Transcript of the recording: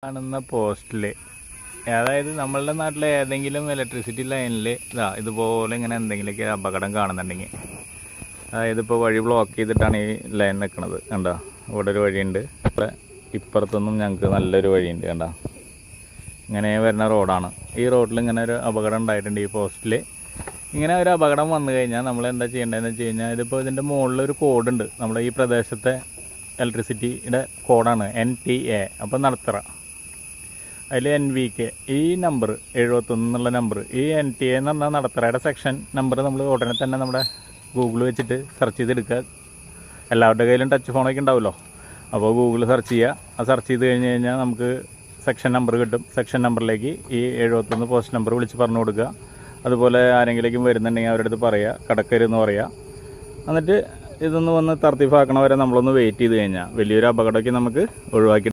കാണുന്ന പോസ്റ്റിൽ, അതായത് നമ്മളുടെ നാട്ടിലെ ഏതെങ്കിലും ഇലക്ട്രിസിറ്റി ലൈനിൽ ഇതുപോലെ ഇങ്ങനെ എന്തെങ്കിലുമൊക്കെ അപകടം കാണുന്നുണ്ടെങ്കിൽ, അതായത് ഇപ്പോൾ വഴി ബ്ലോക്ക് ചെയ്തിട്ടാണ് ഈ ലൈൻ നിൽക്കുന്നത്. കണ്ടോ, ഇവിടെ ഒരു വഴിയുണ്ട്, ഇപ്പുറത്തൊന്നും ഞങ്ങൾക്ക് നല്ലൊരു വഴിയുണ്ട്. കണ്ടോ, ഇങ്ങനെ വരുന്ന റോഡാണ്. ഈ റോഡിൽ ഇങ്ങനെ ഒരു അപകടം ഉണ്ടായിട്ടുണ്ട്. ഈ പോസ്റ്റിൽ ഇങ്ങനെ ഒരു അപകടം വന്നു കഴിഞ്ഞാൽ നമ്മൾ എന്താ ചെയ്യേണ്ടതെന്ന് വെച്ച് കഴിഞ്ഞാൽ, ഇതിപ്പോൾ ഇതിൻ്റെ മുകളിലൊരു കോഡുണ്ട്, നമ്മുടെ ഈ പ്രദേശത്തെ ഇലക്ട്രിസിറ്റിയുടെ കോഡാണ് NTA. അപ്പോൾ നടത്തറ അതിൽ NVK, ഈ നമ്പർ 71 എന്നുള്ള നമ്പർ, ഈ NTA എന്ന് പറഞ്ഞാൽ നടത്തറയുടെ സെക്ഷൻ നമ്പർ നമ്മൾ ഉടനെ തന്നെ നമ്മുടെ ഗൂഗിൾ വെച്ചിട്ട് സെർച്ച് ചെയ്തെടുക്കുക. എല്ലാവരുടെ കയ്യിലും ടച്ച് ഫോണൊക്കെ ഉണ്ടാവുമല്ലോ. അപ്പോൾ ഗൂഗിൾ സെർച്ച് ചെയ്യുക. ആ സെർച്ച് ചെയ്ത് കഴിഞ്ഞ് കഴിഞ്ഞാൽ നമുക്ക് സെക്ഷൻ നമ്പർ കിട്ടും. സെക്ഷൻ നമ്പറിലേക്ക് ഈ 71 പോസ്റ്റ് നമ്പർ വിളിച്ച് പറഞ്ഞു കൊടുക്കുക. അതുപോലെ ആരെങ്കിലും വരുന്നുണ്ടെങ്കിൽ അവരുടെ അടുത്ത് പറയുക, കടക്കരുതെന്ന് പറയുക. എന്നിട്ട് ഇതൊന്ന് വന്ന് തർത്തിഫാക്കണ വരെ നമ്മളൊന്ന് വെയിറ്റ് ചെയ്ത് കഴിഞ്ഞാൽ വലിയൊരു അപകടമൊക്കെ നമുക്ക് ഒഴിവാക്കി